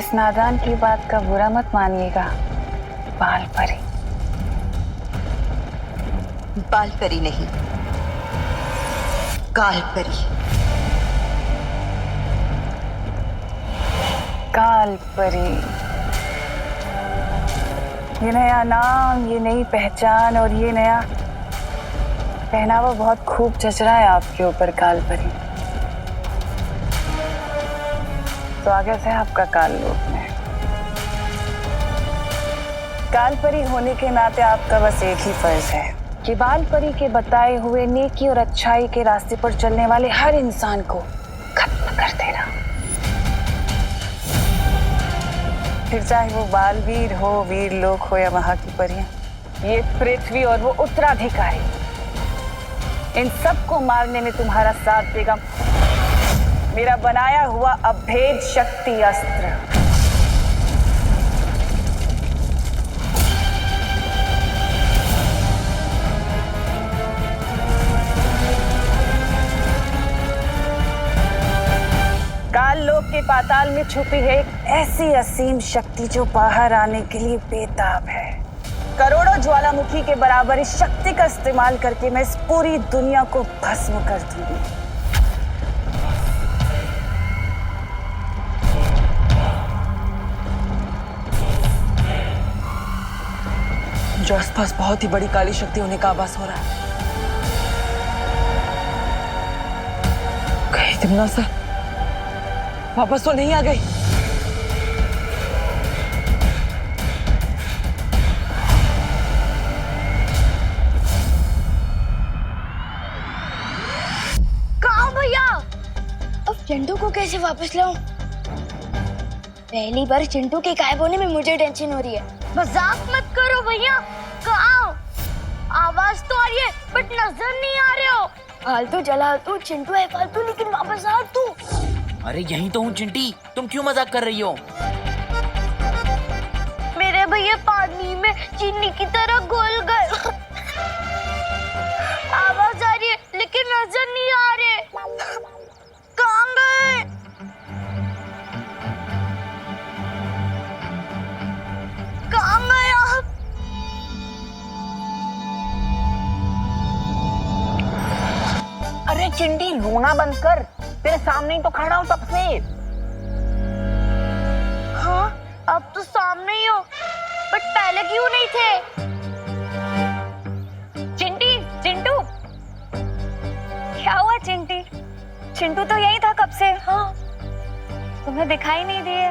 इस नादान की बात का बुरा मत मानिएगा। बाल परी। बाल परी नहीं, काल परी। काल परी। ये नया नाम, ये नई पहचान और ये नया पहनावा बहुत खूब जच रहा है आपके ऊपर काल परी। स्वागत है आपका काल लोक में। काल परी होने के नाते आपका बस एक ही फर्ज है कि बाल परी के बताए हुए नेकी और अच्छाई के रास्ते पर चलने वाले हर इंसान को खत्म कर देना। फिर चाहे वो बालवीर हो, वीर लोक हो या वहां की परियां, ये पृथ्वी और वो उत्तराधिकारी, इन सबको मारने में तुम्हारा साथ देगा मेरा बनाया हुआ अभेद शक्ति अस्त्र। काल लोक के पाताल में छुपी है एक ऐसी असीम शक्ति जो बाहर आने के लिए बेताब है। करोड़ों ज्वालामुखी के बराबर इस शक्ति का इस्तेमाल करके मैं इस पूरी दुनिया को भस्म कर दूंगी। जो आसपास बहुत ही बड़ी काली शक्ति होने का आभास हो रहा है। कहीं तिमना सा वापस तो नहीं आ गई? कहाँ भैया? अब चिंटू को कैसे वापस लाऊं? पहली बार चिंटू के गायब होने में मुझे टेंशन हो रही है। मजाक मत करो भैया। कहाँ? आवाज तो आ रही है बट नजर नहीं आ रहे हो। फालतू जला तू, चिंटू है फालतू, लेकिन वापस आ तू। अरे यहीं तो हूँ चिंटी, तुम क्यों मजाक कर रही हो? मेरे भैया पानी में चीनी की तरह घुल गए। आवाज आ रही है लेकिन नजर नहीं आ रहे। कहाँ गए? कहाँ गए आप? अरे चिंटी रोना बंद कर, तेरे सामने ही तो खड़ा हूँ तब से। हाँ, अब तो सामने ही हो, बट पहले क्यों नहीं थे? चिंटी, चिंटू, क्या हुआ चिंटी? चिंटू तो यही था कब से। हाँ, तुम्हें दिखाई नहीं दिए।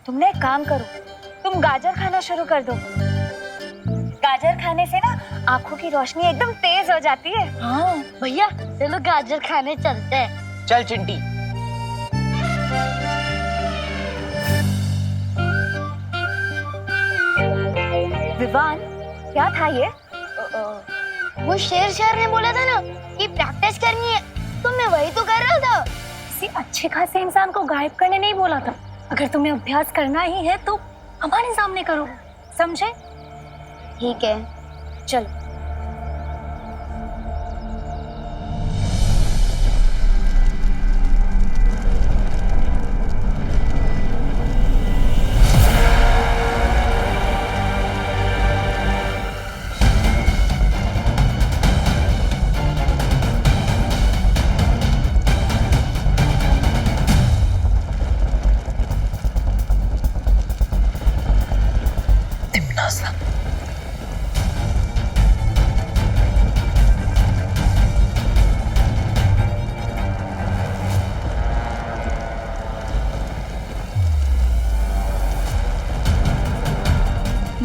तुमने एक काम करो, तुम गाजर खाना शुरू कर दो। गाजर खाने से ना आंखों की रोशनी एकदम तेज हो जाती है। हाँ भैया, चलो गाजर खाने चलते हैं। चल चिंटी। विवान, क्या था ये? वो शेर ने बोला था ना कि प्रैक्टिस करनी है, तो मैं वही तो कर रहा था। किसी अच्छे खासे इंसान को गायब करने नहीं बोला था। अगर तुम्हें अभ्यास करना ही है तो हमारे सामने करो, समझे? ठीक है, चलो।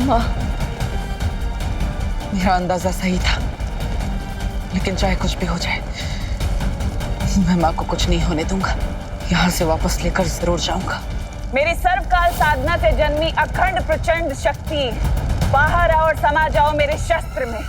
माँ, मेरा अंदाजा सही था, लेकिन चाहे कुछ भी हो जाए, मैं माँ को कुछ नहीं होने दूंगा। यहाँ से वापस लेकर जरूर जाऊंगा। मेरी सर्वकाल साधना से जन्मी अखंड प्रचंड शक्ति, बाहर आओ और समा जाओ मेरे शस्त्र में।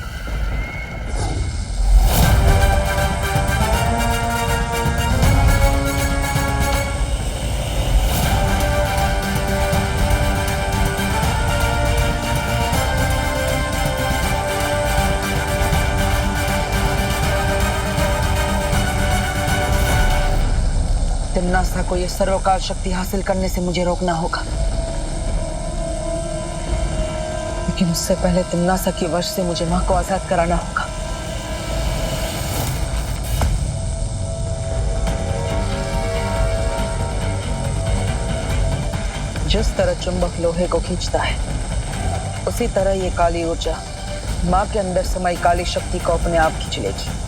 तिमना तिम्नासा को ये सर्वकाल शक्ति हासिल करने से मुझे रोकना होगा, लेकिन उससे पहले तिम्नासा की वश से मुझे मां को आजाद कराना होगा। जिस तरह चुंबक लोहे को खींचता है, उसी तरह ये काली ऊर्जा मां के अंदर समाई काली शक्ति को अपने आप खींच लेगी।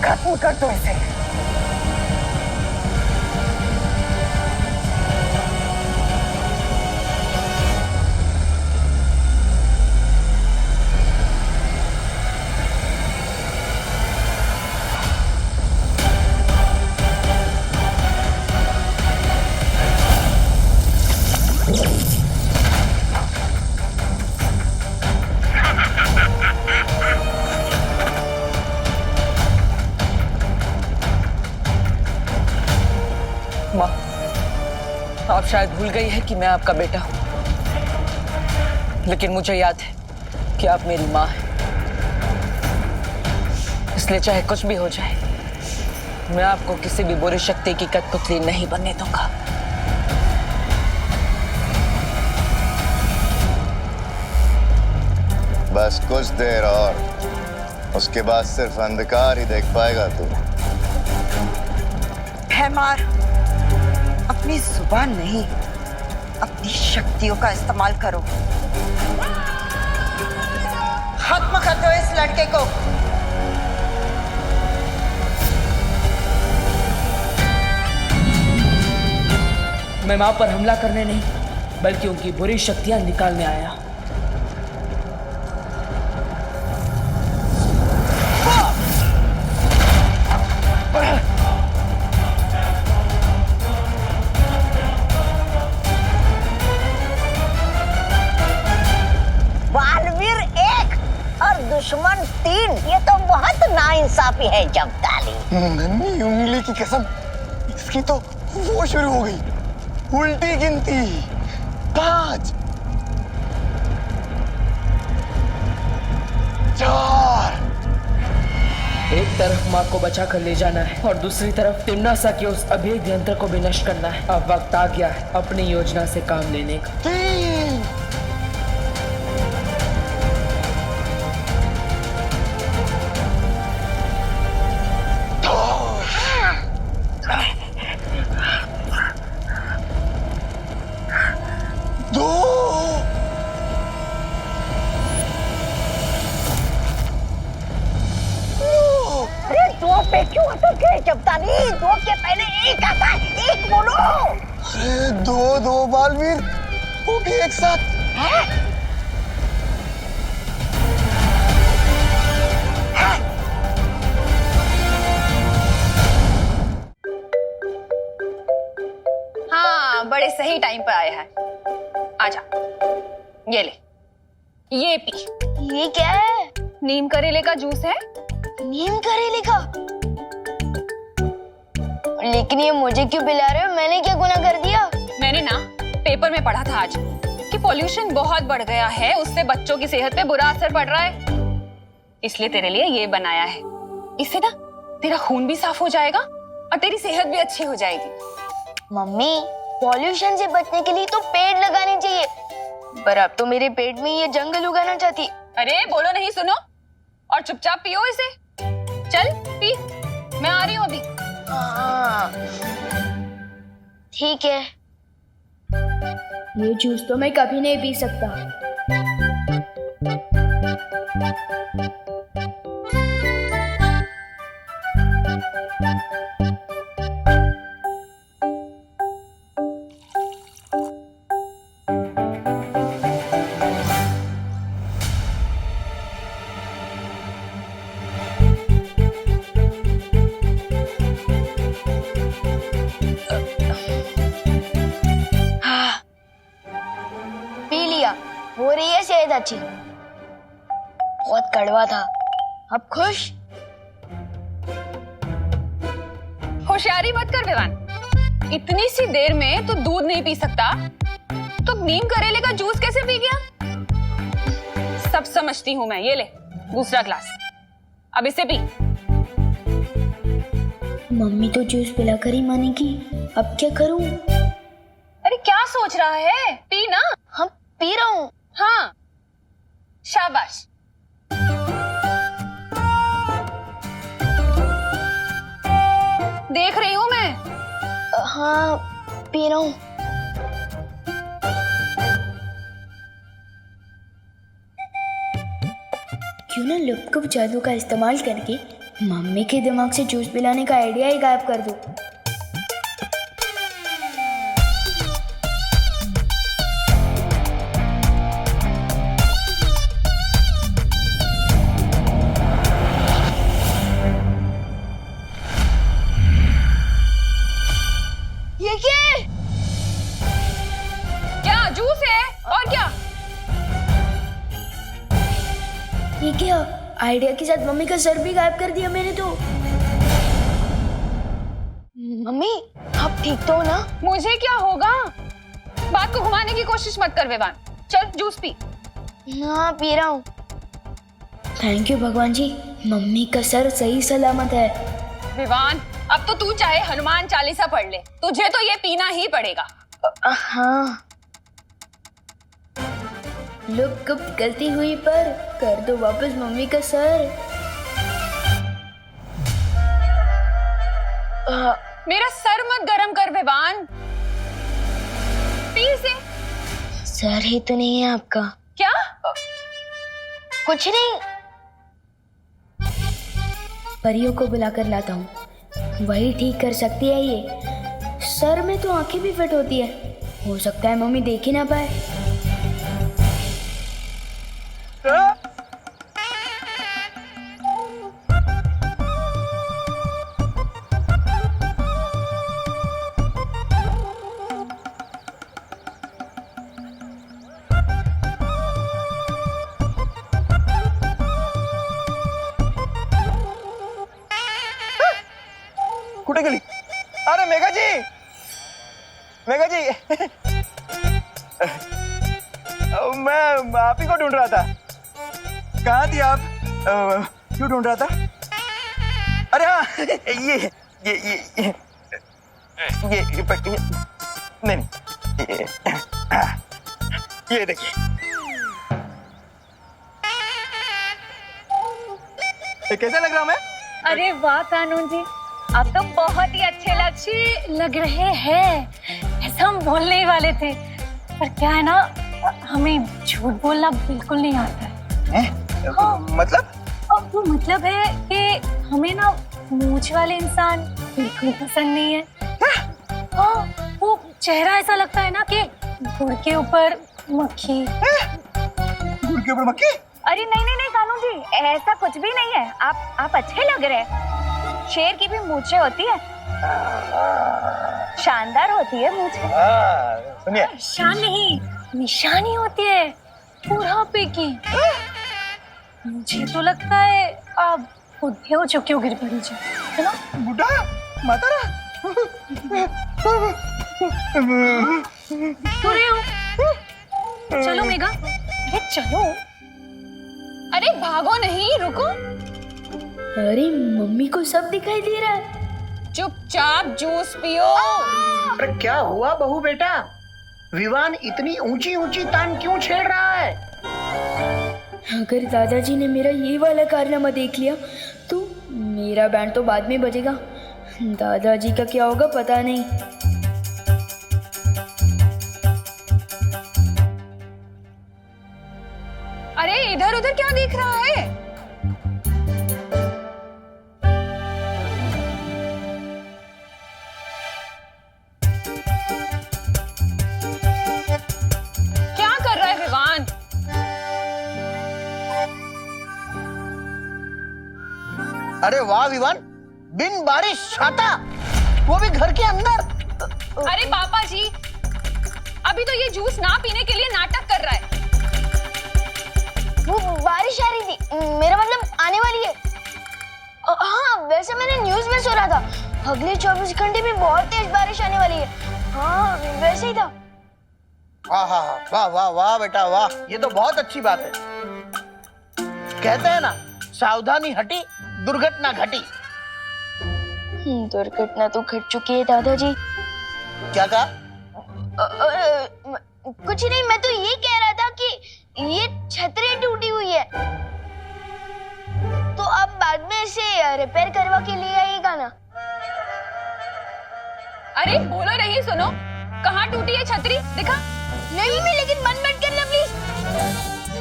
खत्म कर दो इसे। माँ, आप शायद भूल गई है कि मैं आपका बेटा हूं, लेकिन मुझे याद है कि आप मेरी माँ हैं। इसलिए चाहे कुछ भी हो जाए, मैं आपको किसी भी बुरी शक्ति की कठपुतली नहीं बनने दूंगा। बस कुछ देर और, उसके बाद सिर्फ अंधकार ही देख पाएगा तू। भैमार, अपनी जुबान नहीं, अपनी शक्तियों का इस्तेमाल करो। खत्म कर दो इस लड़के को। मैं मां पर हमला करने नहीं, बल्कि उनकी बुरी शक्तियां निकालने आया। बालवीर 1 और दुश्मन 3, ये तो बहुत नाइंसाफी है जब्ताली। नन्ही उंगली की कसम, इसकी तो वो शुरू हो गई, उल्टी गिनती 5 4। एक तरफ मां को बचा कर ले जाना है और दूसरी तरफ तिम्नासा के उस अभेद्य यंत्र को भी नष्ट करना है। अब वक्त आ गया है अपनी योजना से काम लेने का। 3 2 अरे 2 पे क्यों अटक गए जब्ताली? 2 के पहले 1 आता है, 1 बोलो। अरे 2 बालवीर, वो भी एक साथ। हाँ, बड़े सही टाइम पे आया है। आजा, ये ले, ये पी। ये क्या है? नीम करेले का जूस है। नीम करेले का? लेकिन ये मुझे क्यों पिला रहे हो? मैंने क्या गुनाह कर दिया? मैंने ना पेपर में पढ़ा था आज कि पॉल्यूशन बहुत बढ़ गया है, उससे बच्चों की सेहत पे बुरा असर पड़ रहा है, इसलिए तेरे लिए ये बनाया है। इससे ना तेरा खून भी साफ हो जाएगा और तेरी सेहत भी अच्छी हो जाएगी। मम्मी, पॉल्यूशन से बचने के लिए तो पेड़ लगाने चाहिए, पर अब तो मेरे पेट में ये जंगल उगाना चाहती। अरे बोलो नहीं, सुनो और चुपचाप पियो इसे। चल पी, मैं आ रही हूँ अभी। हाँ, ठीक है। ये जूस तो मैं कभी नहीं पी सकता। पी लिया, हो रही है सेहत अच्छी। बहुत कड़वा था, अब खुश? होशियारी मत कर विवान, इतनी सी देर में तो दूध नहीं पी सकता तो नीम करेले का जूस कैसे पी गया? सब समझती हूँ मैं। ये ले दूसरा ग्लास, अब इसे पी। मम्मी तो जूस पिलाकर ही मानेगी, अब क्या करूं? अरे क्या सोच रहा है, पी ना। हम पी रहा हूँ। हाँ शाबाश। देख रही हूँ मैं। हाँ पी रहा हूँ। क्यों ना लुप्त जादू का इस्तेमाल करके मम्मी के दिमाग से जूस पिलाने का आइडिया ही गायब कर दूं। ये क्या जूस है और क्या? ये क्या? आइडिया के साथ मम्मी का सर भी गायब कर दिया मैंने तो। मम्मी आप ठीक तो हो ना? मुझे क्या होगा? बात को घुमाने की कोशिश मत कर विवान, चल जूस पी। हाँ पी रहा हूँ। थैंक यू भगवान जी, मम्मी का सर सही सलामत है। विवान अब तो तू चाहे हनुमान चालीसा पढ़ ले, तुझे तो ये पीना ही पड़ेगा। हाँ लोग गुप्त गलती हुई पर कर दो वापस मम्मी का सर। मेरा सर मत गरम कर विवान, पी से। सर ही तो नहीं है आपका? क्या? कुछ नहीं, परियों को बुलाकर लाता हूँ, वही ठीक कर सकती है ये। सर में तो आंखें भी फिट होती है, हो सकता है मम्मी देख ही ना पाए। कुठे गेली? अरे मेघा जी, मेघा जी मैं आप ही को ढूंढ रहा था। कहाँ थी आप? क्यों ढूंढ रहा था? अरे हाँ ये नहीं ये देखिए, कैसा लग रहा मैं? अरे वाह कानून जी, आप तो बहुत ही अच्छे लग रहे हैं। ऐसा हम बोलने ही वाले थे, पर क्या है ना, हमें झूठ बोलना बिल्कुल नहीं आता है। हाँ। मतलब? अब वो मतलब है कि हमें ना मूंछ वाले इंसान बिल्कुल पसंद नहीं है। हाँ, वो चेहरा ऐसा लगता है ना कि गुड़ के ऊपर मक्खी। गुड़ के ऊपर मक्खी? अरे नहीं नहीं नहीं कानून जी, ऐसा कुछ भी नहीं है। आप अच्छे लग रहे हैं। शेर की भी मूंछें होती है, शानदार होती है मूंछें। सुनिए, शान नहीं, निशानी होती है बुढ़ापे की। मुझे तो लगता है आप बुढ़े हो चुके हो गिर पड़ी जी, है ना? बुढ़ा? मातारा? चलो मेघा, अरे चलो। अरे भागो नहीं, रुको। अरे मम्मी को सब दिखाई दे रहा है। चुपचाप जूस पियो। अरे क्या हुआ बहू बेटा? विवान इतनी ऊंची ऊंची तान क्यों छेड़ रहा है? अगर दादाजी ने मेरा ये वाला कारनामा देख लिया तो मेरा बैंड तो बाद में बजेगा। दादाजी का क्या होगा पता नहीं। अरे इधर उधर क्या देख रहा है? क्या कर रहा है विवान? अरे वाह विवान, बिन बारिश छाता, वो भी घर के अंदर। अरे पापा जी, अभी तो ये जूस ना पीने के लिए नाटक कर रहा है। वो बारिश आ रही थी, मेरा मतलब आने वाली है। हाँ वैसे मैंने न्यूज़ में सुना था अगले 24 घंटे में बहुत तेज बारिश आने वाली है। हाँ वैसे ही था। हाँ हाँ हाँ, वाह वाह वाह बेटा वाह, ये तो बहुत अच्छी बात है। कहते हैं ना, सावधानी हटी दुर्घटना घटी। दुर्घटना तो घट चुकी है दादाजी। क्या कहा? कुछ नहीं, मैं तो ये कह रहा था कि ये छतरी टूटी हुई है तो अब बाद में इसे रिपेयर करवा के लिए आइएगा ना। अरे बोलो नहीं, सुनो, कहाँ टूटी है छतरी? दिखा। नहीं मैं, लेकिन बंद मत करना प्लीज।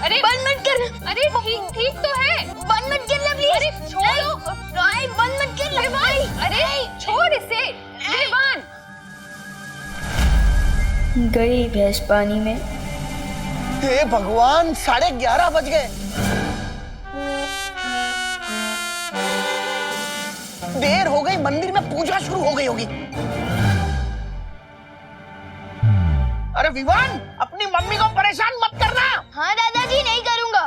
अरे बंद मत करना। अरे ठीक ठीक तो है। बंद मत करना प्लीज। अरे छोड़ो। नहीं बंद मत करना। अरे छोड़ इसे। विवान गई भैंस पानी में। हे भगवान, 11:30 बज गए। देर हो गई, मंदिर में पूजा शुरू हो गई होगी। अरे विवान, अपनी मम्मी को परेशान मत करना। हाँ दादाजी, नहीं करूंगा।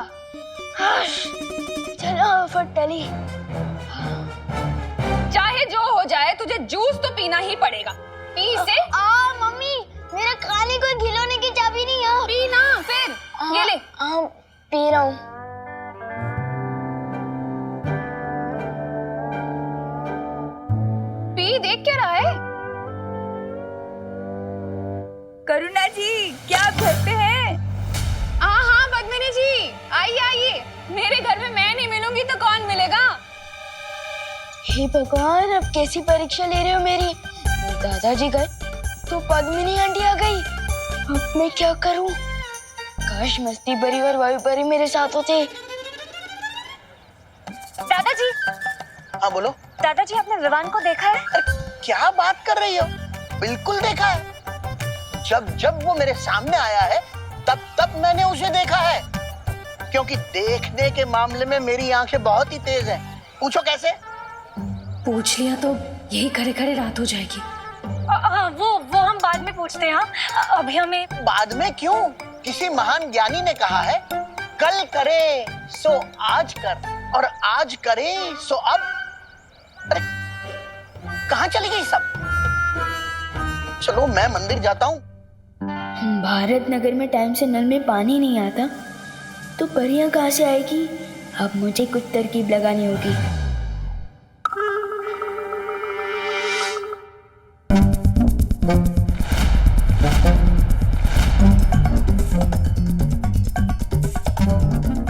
चलो फटली। चाहे जो हो जाए, तुझे जूस तो पीना ही पड़ेगा। पी इसे। मम्मी, मेरा खाने को खिलौने की चाबी नहीं है। पीना फिर। ये ले। पी रहा हूँ। पी, देख क्या रहा है? करुणा जी, क्या आप घर पे हैं? हाँ हाँ पद्मिनी जी, आइए आइए। मेरे घर में मैं नहीं मिलूंगी तो कौन मिलेगा? हे भगवान, अब कैसी परीक्षा ले रहे हो मेरी? दादाजी गए तो पद्मिनी आंटी आ गई। अब मैं क्या करूं? काश मस्ती भरी और वायु भरी मेरे साथ होते। दादाजी, हाँ बोलो। दादाजी आपने विवान को देखा है? अरे क्या बात कर रही हो? बिल्कुल देखा है। जब जब वो मेरे सामने आया है तब तब मैंने उसे देखा है, क्योंकि देखने के मामले में मेरी आंखें बहुत ही तेज हैं। पूछो कैसे? पूछ लिया तो यही खड़े खड़े रात हो जाएगी। वो हम बाद में पूछते हैं। हाँ अभी हमें। बाद में क्यों? किसी महान ज्ञानी ने कहा है, कल करे सो आज कर और आज करे सो अब। अरे कहाँ चली गई सब? चलो मैं मंदिर जाता हूँ। भारत नगर में टाइम से नल में पानी नहीं आता तो परियां कहाँ से आएगी? अब मुझे कुछ तरकीब लगानी होगी।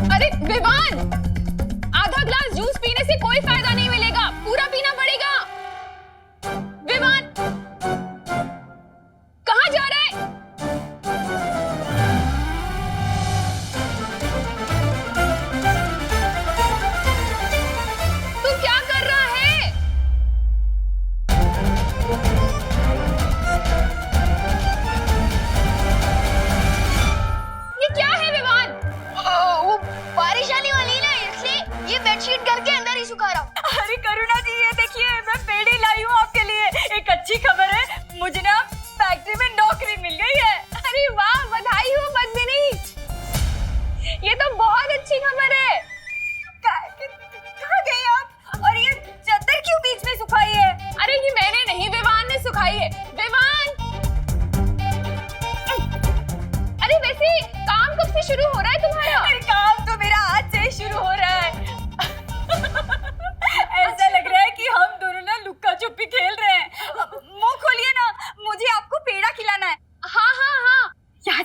अरे विवान, आधा ग्लास जूस पीने से कोई फायदा नहीं मिलेगा, पूरा पीना पड़ेगा। विवान, कहाँ जा रहा है?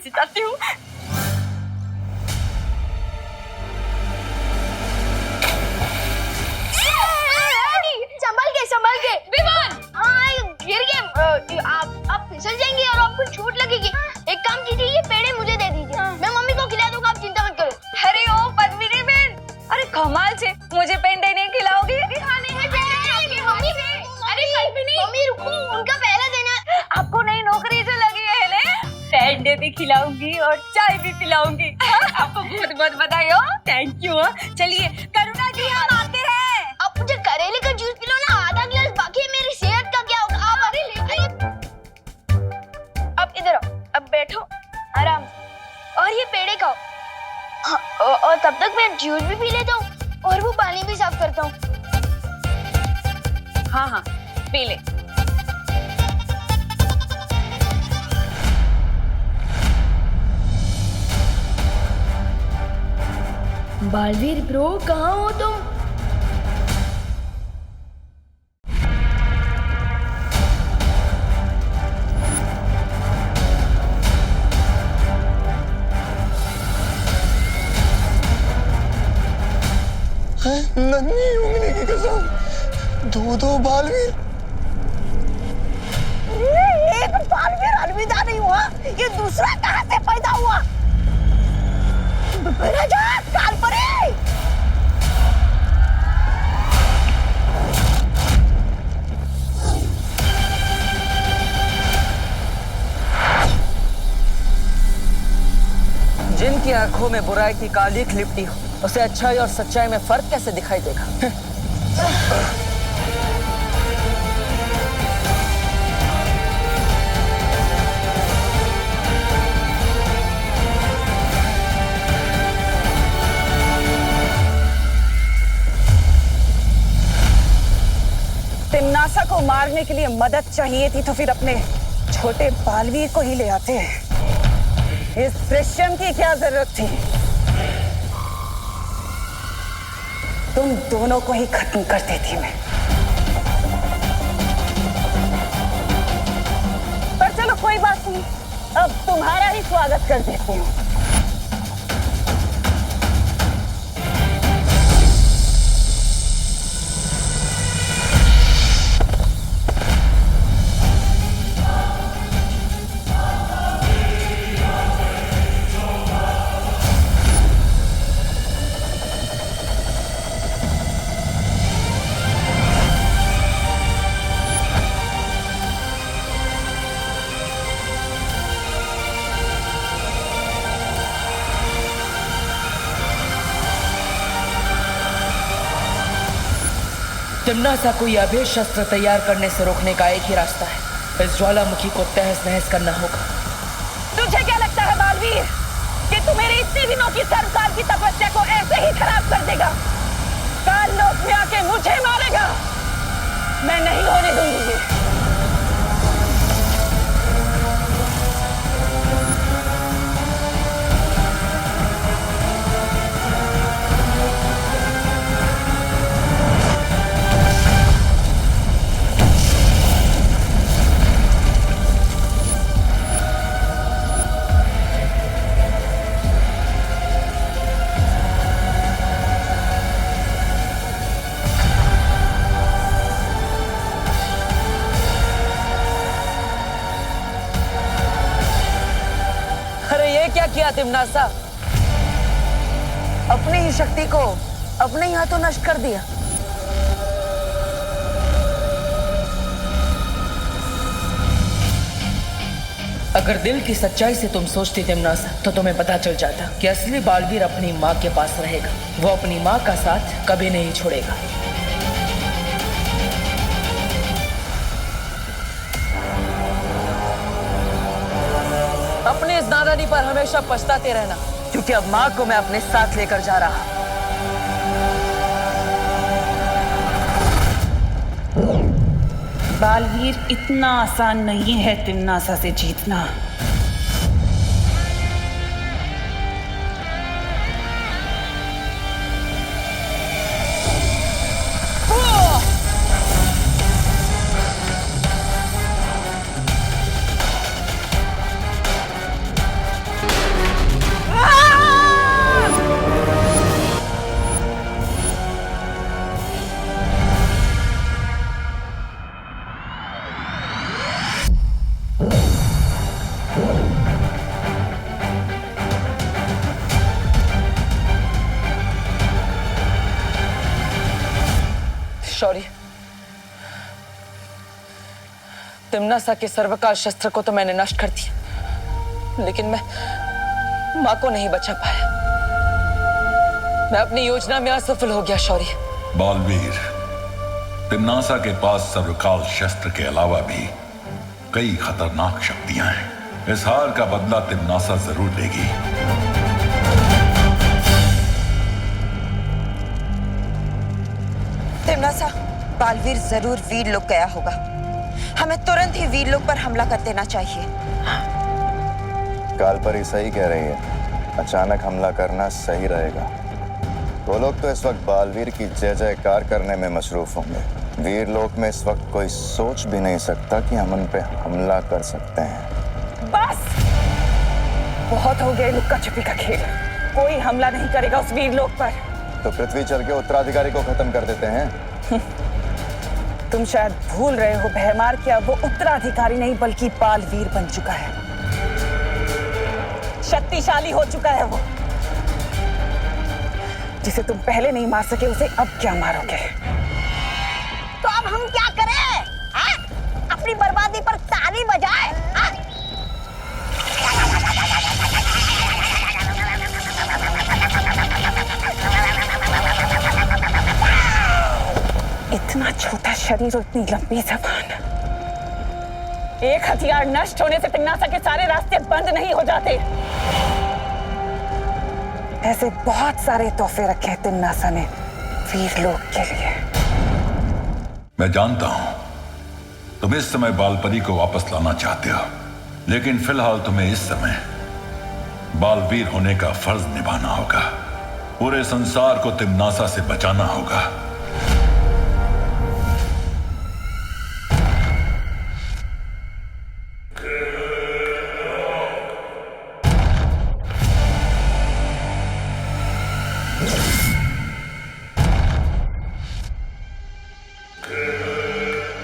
से जाती हूँ। संभल के विमान। हाँ ये गिर गए, आप फिसल जाएंगे और आपको चोट लगेगी। एक काम कीजिए, ये पेड़े मुझे दे दीजिए, मैं मम्मी को खिला दूंगा, आप चिंता मत करो। अरे ओ पद्मिनी बहन, अरे कमाल छे, मुझे पेंडे नहीं खिलाओगी? खाने हैं पेड़े मम्मी। अरे पद्मिनी मम्मी रुको, उनका पहला देना। आपको नई नौकरी जो लगी है ना, पेंडे भी खिलाऊंगी और चाय भी पिलाऊंगी। आपको बहुत बहुत बधाई हो। Thank you. चलिए करुणा जी, हम आते हैं। आप मुझे करेले का जूस पिलो ना, आधा गिलास बाकी है, मेरी सेहत का क्या होगा? आप अरे ले अब इधर आओ, अब बैठो आराम से और ये पेड़े खाओ। हाँ, और तब तक मैं जूस भी पी लेता हूँ और वो पानी भी साफ करता हूँ। हाँ हाँ पी ले। बालवीर ब्रो, कहाँ हो तुम? नन्ही उंगली की कसम, दो बालवीर। एक बालवीर अलविदा नहीं हुआ, ये दूसरा कहाँ से पैदा हुआ? राजा कालपरी, जिनकी आंखों में बुराई की कालिख लिपटी हो, उसे अच्छाई और सच्चाई में फर्क कैसे दिखाई देगा? तिम्नासा को मारने के लिए मदद चाहिए थी तो फिर अपने छोटे बालवीर को ही ले आते। इस दृश्यम की क्या जरूरत थी? तुम दोनों को ही खत्म कर देती मैं। पर चलो कोई बात नहीं, अब तुम्हारा ही स्वागत कर देती हूँ। तिम्नासा को यह अभेद शस्त्र तैयार करने से रोकने का एक ही रास्ता है, इस ज्वालामुखी को तहस नहस करना होगा। तुझे क्या लगता है बालवीर कि तू मेरी इतनी दिनों की 100 साल की तपस्या को ऐसे ही खराब कर देगा? काल लोक में आके मुझे मारेगा? मैं नहीं होने दूंगी ये। क्या किया तिम्नासा? अपनी ही शक्ति को अपने ही हाथों नष्ट कर दिया। अगर दिल की सच्चाई से तुम सोचती तिम्नासा, तो तुम्हें पता चल जाता कि असली बालवीर अपनी माँ के पास रहेगा। वो अपनी माँ का साथ कभी नहीं छोड़ेगा। अपने इस नादानी पर हमेशा पछताते रहना, क्योंकि अब माँ को मैं अपने साथ लेकर जा रहा। बालवीर, इतना आसान नहीं है तिम्नासा से जीतना। तिम्नासा के सर्वकाल शस्त्र को तो मैंने नष्ट कर दिया, लेकिन मैं माँ को नहीं बचा पाया। मैं अपनी योजना में असफल हो गया शौर्य। बालवीर, तिम्नासा के पास सर्वकाल शस्त्र के अलावा भी कई खतरनाक शक्तियां हैं। इस हार का बदला तिम्नासा जरूर लेगी। तिम्नासा, बालवीर जरूर वीर लोक गया होगा। हमें तुरंत ही वीर लोक पर हमला कर देना चाहिए। कालपरी सही कह रही है, अचानक हमला करना सही रहेगा। वो लोग तो इस वक्त बालवीर की जय जयकार करने में मशरूफ होंगे। वीर लोक में इस वक्त कोई सोच भी नहीं सकता कि हम उन पे हमला कर सकते हैं। बस बहुत हो गया लुक्का छुपी का खेल। कोई हमला नहीं करेगा उस वीर लोक पर। तो पृथ्वी चल के उत्तराधिकारी को खत्म कर देते हैं। तुम शायद भूल रहे हो भयमार, क्या वो उत्तराधिकारी नहीं बल्कि बालवीर बन चुका है। शक्तिशाली हो चुका है वो। जिसे तुम पहले नहीं मार सके उसे अब क्या मारोगे? तो अब हम क्या करें? हाँ? अपनी बर्बादी पर ताली बजाए? हाँ? इतना छोटा शरीर और इतनी लंबी जबान। एक हथियार नष्ट होने से तिम्नासा के सारे रास्ते बंद नहीं हो जाते। ऐसे बहुत सारे तोहफे रखे हैं तिम्नासा ने वीर लोक के लिए। मैं जानता हूं तुम इस समय बालपरी को वापस लाना चाहते हो, लेकिन फिलहाल तुम्हें इस समय बालवीर होने का फर्ज निभाना होगा। पूरे संसार को तिम्नासा से बचाना होगा।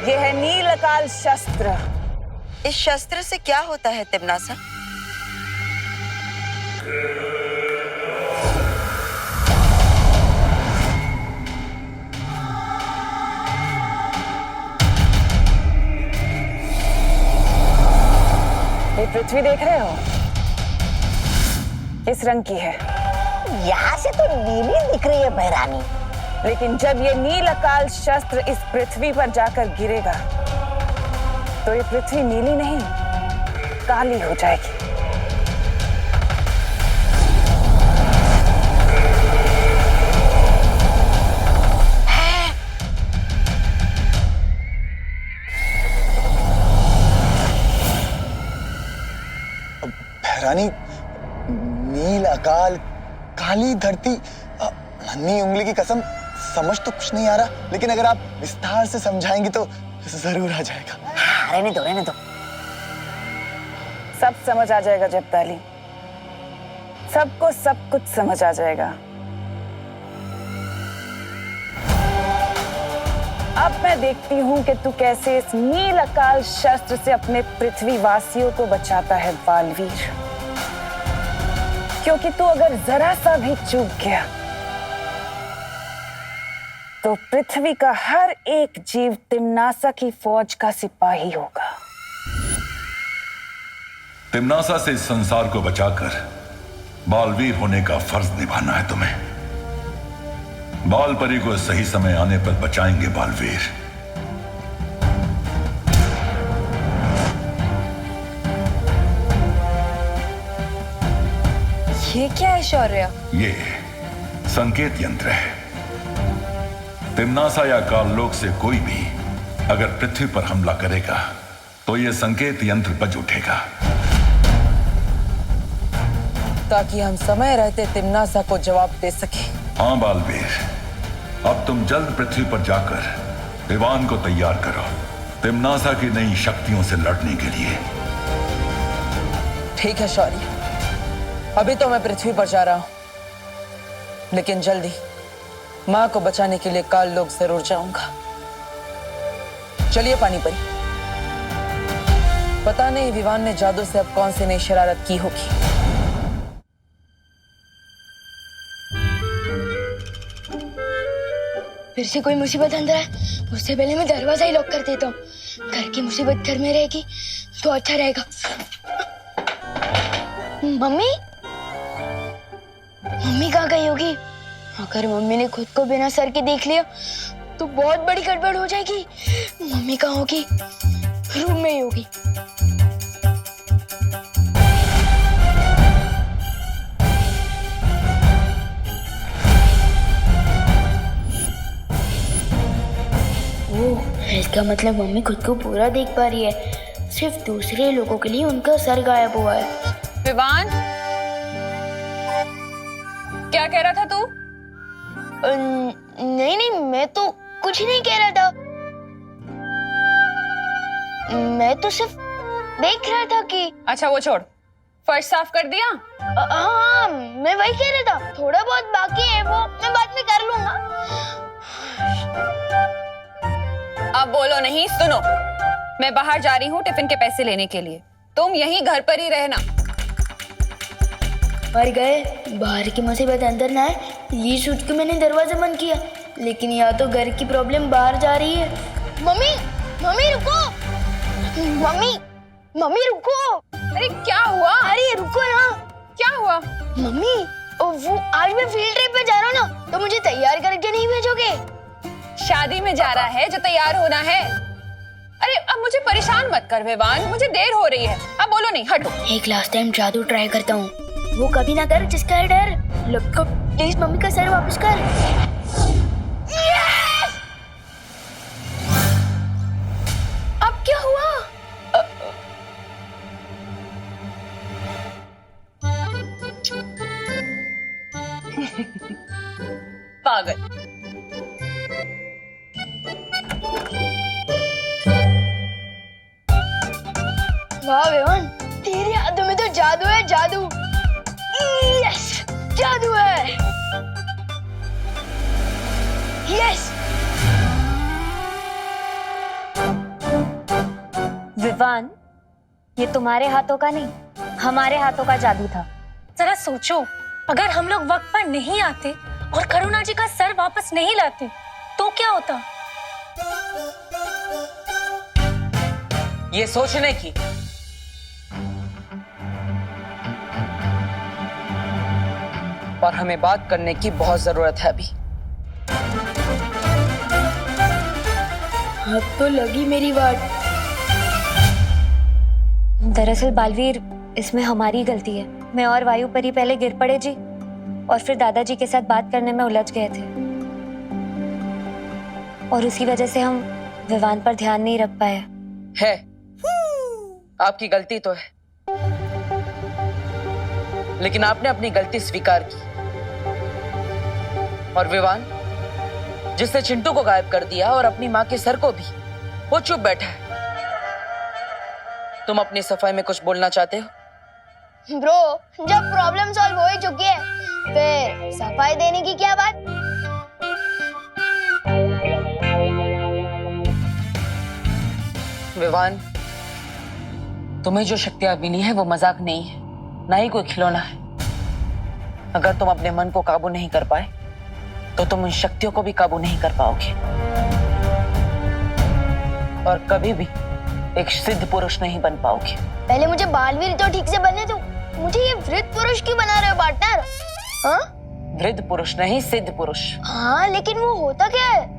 यह है नीलकाल शस्त्र। इस शस्त्र से क्या होता है तिम्नासा? ये पृथ्वी देख रहे हो? किस रंग की है? यहाँ से तो नीली दिख रही है बहरानी। लेकिन जब ये नीलकाल शस्त्र इस पृथ्वी पर जाकर गिरेगा तो ये पृथ्वी नीली नहीं काली हो जाएगी। बहरानी, नील अकाल, काली धरती, नन्ही उंगली की कसम, समझ तो कुछ नहीं आ रहा, लेकिन अगर आप विस्तार से समझाएंगी तो जरूर आ जाएगा। हाँ, रहने दो रहने दो। सब समझ आ जाएगा जब्ताली, सबको सब कुछ समझ आ जाएगा। अब मैं देखती हूँ कि तू कैसे इस नील अकाल शस्त्र से अपने पृथ्वी वासियों को बचाता है बालवीर। क्योंकि तू अगर जरा सा भी चूक गया तो पृथ्वी का हर एक जीव तिम्नासा की फौज का सिपाही होगा। तिम्नासा से इस संसार को बचाकर बालवीर होने का फर्ज निभाना है तुम्हें। बालपरी को सही समय आने पर बचाएंगे बालवीर। ये क्या है शौर्य? ये संकेत यंत्र है। तिम्नासा या काललोक से कोई भी अगर पृथ्वी पर हमला करेगा तो यह संकेत यंत्र बज उठेगा, ताकि हम समय रहते तिम्नासा को जवाब दे सके। हाँ बालवीर, अब तुम जल्द पृथ्वी पर जाकर विमान को तैयार करो तिम्नासा की नई शक्तियों से लड़ने के लिए। ठीक है शौर्य, अभी तो मैं पृथ्वी पर जा रहा हूं, लेकिन जल्दी माँ को बचाने के लिए काललोक जरूर जाऊंगा। चलिए पानीपरी, पता नहीं विवान ने जादू से अब कौन सी नई शरारत की होगी। फिर से कोई मुसीबत अंदर आए उससे पहले मैं दरवाजा ही लॉक कर देता हूँ। घर की मुसीबत घर में रहेगी तो अच्छा रहेगा। मम्मी मम्मी कहाँ गई होगी? अगर मम्मी ने खुद को बिना सर के देख लिया तो बहुत बड़ी गड़बड़ हो जाएगी। मम्मी कहाँ होगी? रूम में ही होगी। इसका मतलब मम्मी खुद को पूरा देख पा रही है, सिर्फ दूसरे लोगों के लिए उनका सर गायब हुआ है। विवान, क्या कह रहा था तू? नहीं नहीं, मैं तो कुछ नहीं कह रहा था। मैं तो सिर्फ देख रहा था कि। अच्छा वो छोड़, फर्श साफ कर दिया? हाँ, मैं वही कह रहा था, थोड़ा बहुत बाकी है वो मैं बाद में कर लूंगा। अब बोलो नहीं, सुनो, मैं बाहर जा रही हूँ टिफिन के पैसे लेने के लिए, तुम यहीं घर पर ही रहना। मर गए, बाहर की मुसीबत अंदर ना आए ये सोच के मैंने दरवाजा बंद किया, लेकिन या तो घर की प्रॉब्लम बाहर जा रही है। मम्मी मम्मी रुको, मम्मी रुको। अरे क्या हुआ? अरे रुको ना। क्या हुआ? मम्मी वो आज मैं फील्ड ट्रिप पे जा रहा हूँ ना, तो मुझे तैयार करके नहीं भेजोगे? शादी में जा रहा है जो तैयार होना है। अरे अब मुझे परेशान मत कर विवान, मुझे देर हो रही है। अब बोलो नहीं, हटो। एक लास्ट टाइम जादू ट्राई करता हूँ, वो कभी ना कर जिसका है डर। लपको प्लीज मम्मी का सर वापस कर। yes! अब क्या हुआ? पागल। वाह विवान, तेरी हाथों में तो जादू है, जादू। यस, जादू है। यस। विवान, ये तुम्हारे हाथों का नहीं, हमारे हाथों का जादू था। जरा सोचो, अगर हम लोग वक्त पर नहीं आते और करुणा जी का सर वापस नहीं लाते तो क्या होता? ये सोचने की और हमें बात करने की बहुत जरूरत है अभी। अब तो लगी मेरी बात। दरअसल बालवीर, इसमें हमारी गलती है। मैं और वायु परी पहले गिर पड़े जी, और फिर दादाजी के साथ बात करने में उलझ गए थे, और उसी वजह से हम विवान पर ध्यान नहीं रख पाए। है, आपकी गलती तो है, लेकिन आपने अपनी गलती स्वीकार की। और विवान, जिसने चिंटू को गायब कर दिया और अपनी माँ के सर को भी, वो चुप बैठा है। तुम अपनी सफाई में कुछ बोलना चाहते हो? ब्रो, जब प्रॉब्लम सॉल्व हो ही चुकी है, फिर सफाई देने की क्या बात? विवान, तुम्हें जो शक्तियां मिली है वो मजाक नहीं है, ना ही कोई खिलौना है। अगर तुम अपने मन को काबू नहीं कर पाए तो तुम उन शक्तियों को भी काबू नहीं कर पाओगे, और कभी भी एक सिद्ध पुरुष नहीं बन पाओगे। पहले मुझे बालवीर तो ठीक से बनने दो, मुझे ये वृद्ध पुरुष क्यों बना रहे हो पार्टनर? हाँ? वृद्ध पुरुष नहीं, सिद्ध पुरुष। हाँ, लेकिन वो होता क्या है?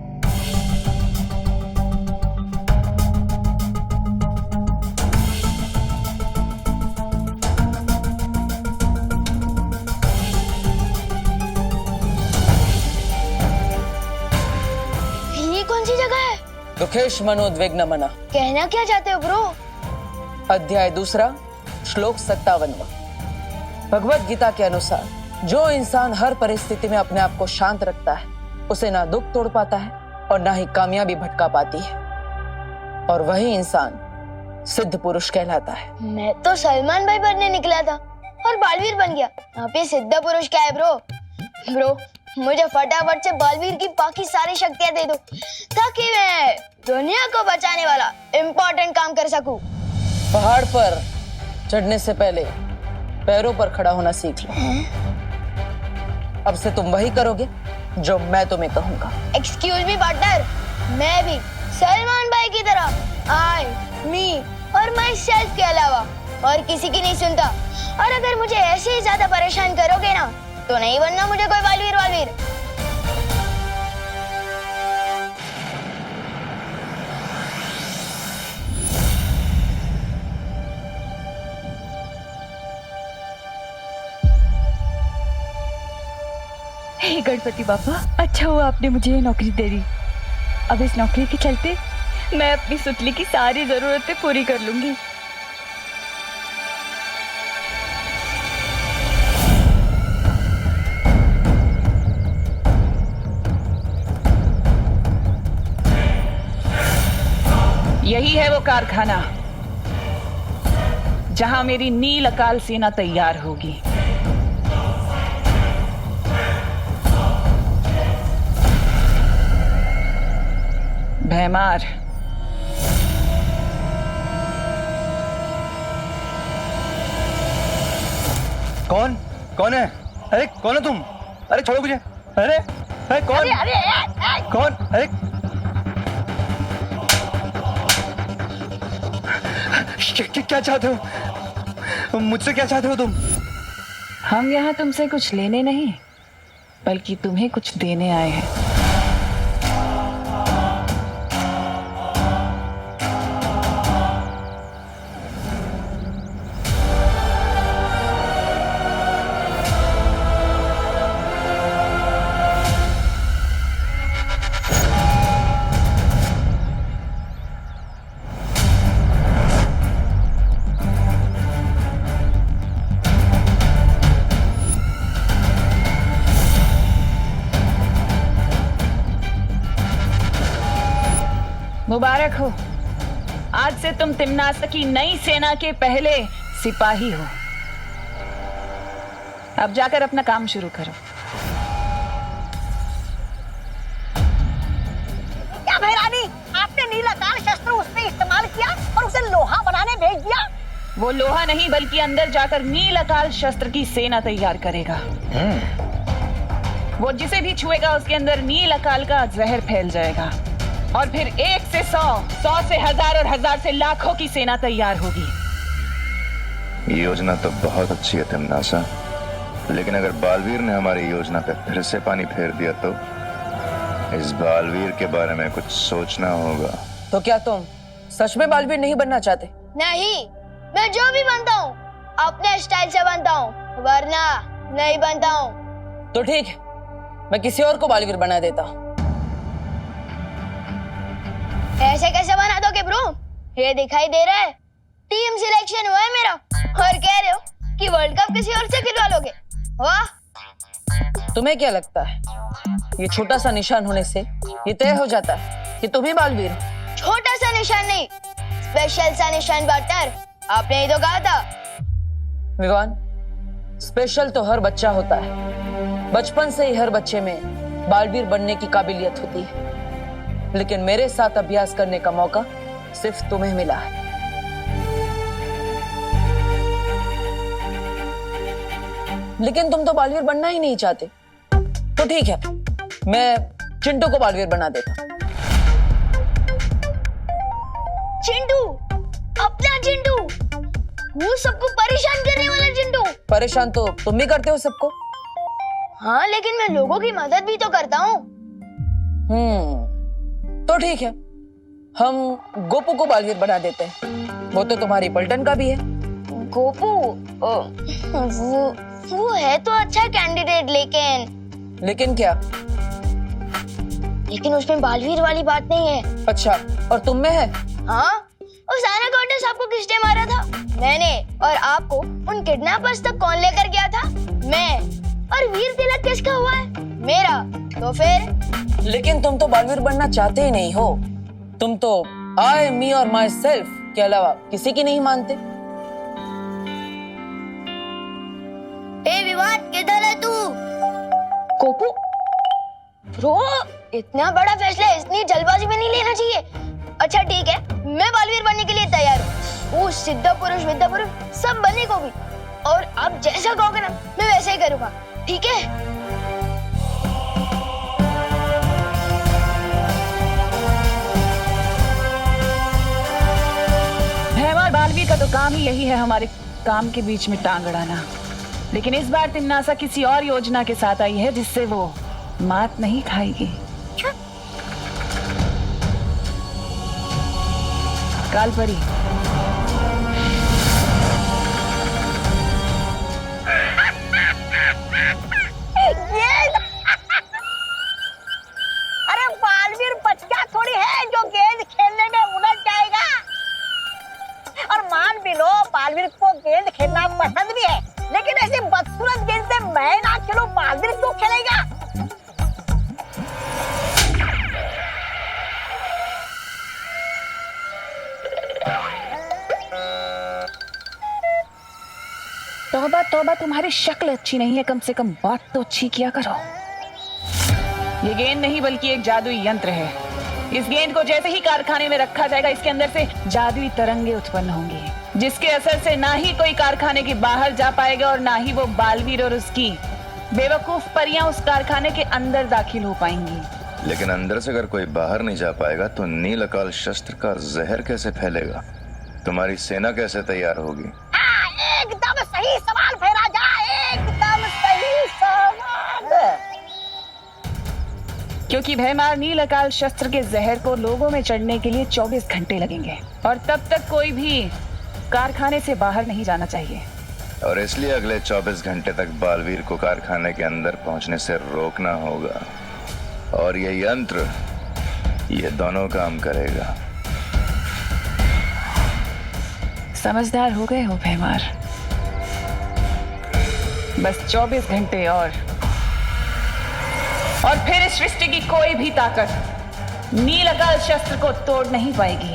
ये कौन सी जगह है? दुखेश मनोद्विग्न मना। कहना क्या चाहते हो ब्रो? अध्याय 2, श्लोक 57। भगवत गीता के अनुसार जो इंसान हर परिस्थिति में अपने आप को शांत रखता है, उसे ना दुख तोड़ पाता है और ना ही कामयाबी भटका पाती है, और वही इंसान सिद्ध पुरुष कहलाता है। मैं तो सलमान भाई बनने निकला था और बालवीर बन गया। यहाँ पे सिद्ध पुरुष क्या है ब्रो? ब्रो, मुझे फटाफट से बालवीर की बाकी सारी शक्तियां दे दो, ताकि मैं दुनिया को बचाने वाला इम्पोर्टेंट काम कर सकूं। पहाड़ पर चढ़ने से पहले पैरों पर खड़ा होना सीख लो। अब से तुम वही करोगे जो मैं तुम्हें कहूंगा। एक्सक्यूज मी पार्टनर, मैं भी सलमान भाई की तरह आई, मी और माई सेल्फ के अलावा और किसी की नहीं सुनता। और अगर मुझे ऐसे ही ज्यादा परेशान करोगे ना तो नहीं बनना मुझे कोई बालवीर वालवीर। हे गणपति बाबा, अच्छा हुआ आपने मुझे ये नौकरी दे दी। अब इस नौकरी के चलते मैं अपनी सुतली की सारी जरूरतें पूरी कर लूंगी। यही है वो कारखाना जहां मेरी नील अकाल सेना तैयार होगी। भैमार, कौन कौन है? अरे कौन है तुम? अरे छोड़ो मुझे। अरे अरे कौन? कौन? अरे क्या चाहते हो मुझसे? क्या चाहते हो तुम? हम यहाँ तुमसे कुछ लेने नहीं बल्कि तुम्हें कुछ देने आए हैं। मुबारक हो, आज से तुम तिम्नासा की नई सेना के पहले सिपाही हो। अब जाकर अपना काम शुरू करो। क्या भैरानी, आपने नीलाकाल शस्त्र उस पे इस्तेमाल किया और उसे लोहा बनाने भेज दिया? वो लोहा नहीं बल्कि अंदर जाकर नील अकाल शस्त्र की सेना तैयार करेगा। वो जिसे भी छुएगा उसके अंदर नील अकाल का जहर फैल जाएगा और फिर 1 से 100, 100 से 1000 और 1000 से लाखों की सेना तैयार होगी। ये योजना तो बहुत अच्छी है तिम्नासा, लेकिन अगर बालवीर ने हमारी योजना पे फिर से पानी फेर दिया तो इस बालवीर के बारे में कुछ सोचना होगा। तो क्या तुम सच में बालवीर नहीं बनना चाहते? नहीं, मैं जो भी बनता हूँ अपने स्टाइल से बनता हूँ, वरना नहीं बनता हूँ। तो ठीक है, मैं किसी और को बालवीर बना देता हूँ। ऐसे कैसे बना दोगे ब्रो? ये दिखाई दे रहा है टीम सिलेक्शन हुआ है मेरा और कह रहे हो कि वर्ल्ड कप किसी और से खिलवा लोगे? वाह! तुम्हें क्या लगता है ये छोटा सा निशान होने से ये तय हो जाता है कि तुम ही बालवीर हो? छोटा सा निशान नहीं, स्पेशल सा निशान पार्टनर, आपने ही तो कहा था। विवान, स्पेशल तो हर बच्चा होता है। बचपन से ही हर बच्चे में बालवीर बनने की काबिलियत होती है, लेकिन मेरे साथ अभ्यास करने का मौका सिर्फ तुम्हें मिला है। लेकिन तुम तो बालवीर बनना ही नहीं चाहते। तो ठीक है, मैं चिंटू को बालवीर बना देता। चिंटू, अपना चिंटू, वो सबको परेशान करने वाला चिंटू। परेशान तो तुम भी करते हो सबको। हाँ, लेकिन मैं लोगों की मदद भी तो करता हूँ। तो ठीक है, हम गोपू को बालवीर बना देते हैं। वो तो तुम्हारी पलटन का भी है। गोपू, वो है तो अच्छा कैंडिडेट, लेकिन क्या? लेकिन उसमें बालवीर वाली बात नहीं है। अच्छा, और तुम में है? हाँ, उस एनाकोंडा सांप को किसने मारा था? मैंने। और आपको उन किडनैपर्स तक कौन लेकर गया था? मैं। और वीर तिलक किसका हुआ है? मेरा। तो फिर? लेकिन तुम तो बालवीर बनना चाहते ही नहीं हो। तुम तो आई, मी और माई सेल्फ के अलावा किसी की नहीं मानते। ए विवाद, किधर है तू? गोपू, ब्रो, इतना बड़ा फैसला इतनी जल्दबाजी में नहीं लेना चाहिए। अच्छा ठीक है, मैं बालवीर बनने के लिए तैयार हूँ। वो सिद्ध पुरुष विद्या पुरुष सब बनने को भी। और अब जैसा कहोगे ना मैं वैसे ही करूँगा, ठीक है? का तो काम ही यही है हमारे काम के बीच में टांग अड़ाना। लेकिन इस बार तिमनासा किसी और योजना के साथ आई है जिससे वो मात नहीं खाएगी। कालपरी, अरे बालवीर बच्चा थोड़ी है जो गेंद खेलने में उलझ जाएगा। और मान भी लो बालवीर को गेंद खेलना पसंद भी है, लेकिन ऐसी बदसूरत गेंद से मैं ना खेलूं, बालवीर क्यों खेलेगा? तौबा तौबा, तुम्हारी शक्ल अच्छी नहीं है, कम से कम बात तो अच्छी किया करो। ये गेंद नहीं बल्कि एक जादुई यंत्र है। इस गेंद को जैसे ही कारखाने में रखा जाएगा, इसके अंदर से जादुई तरंगे उत्पन्न होंगी, जिसके असर से ना ही कोई कारखाने के बाहर जा पाएगा और ना ही वो बालवीर और उसकी बेवकूफ परियां उस कारखाने के अंदर दाखिल हो पाएंगी। लेकिन अंदर से अगर कोई बाहर नहीं जा पाएगा तो नील अकाल शस्त्र का जहर कैसे फैलेगा? तुम्हारी सेना कैसे तैयार होगी? एकदम सही सवाल भैराजा, एकदम सही सवाल। क्योंकि भयमार नील अकाल शस्त्र के जहर को लोगों में चढ़ने के लिए 24 घंटे लगेंगे और तब तक कोई भी कारखाने से बाहर नहीं जाना चाहिए। और इसलिए अगले 24 घंटे तक बालवीर को कारखाने के अंदर पहुंचने से रोकना होगा। और ये यंत्र, ये दोनों काम करेगा। समझदार हो गए हो भैमार। बस 24 घंटे और फिर इस सृष्टि की कोई भी ताकत नील अकाल शस्त्र को तोड़ नहीं पाएगी।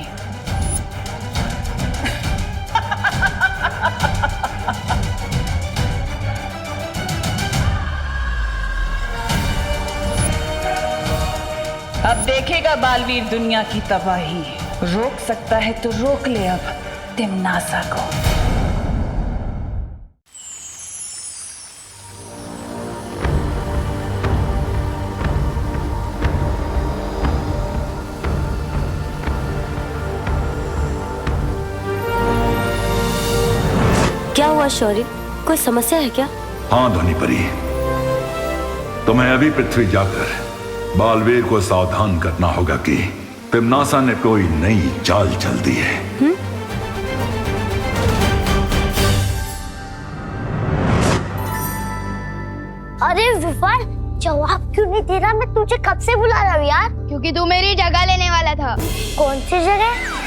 अब देखेगा बालवीर दुनिया की तबाही। रोक सकता है तो रोक ले अब तिमनासा को। क्या हुआ शौर्य, कोई समस्या है क्या? हाँ ध्वनि परी, तुम्हें अभी पृथ्वी जाकर बालवीर को सावधान करना होगा कि तिमनासा ने कोई नई चाल चल दी है। अरे विफर, जवाब क्यों नहीं दे रहा? मैं तुझे कब से बुला रहा हूँ यार। क्योंकि तू मेरी जगह लेने वाला था। कौन सी जगह?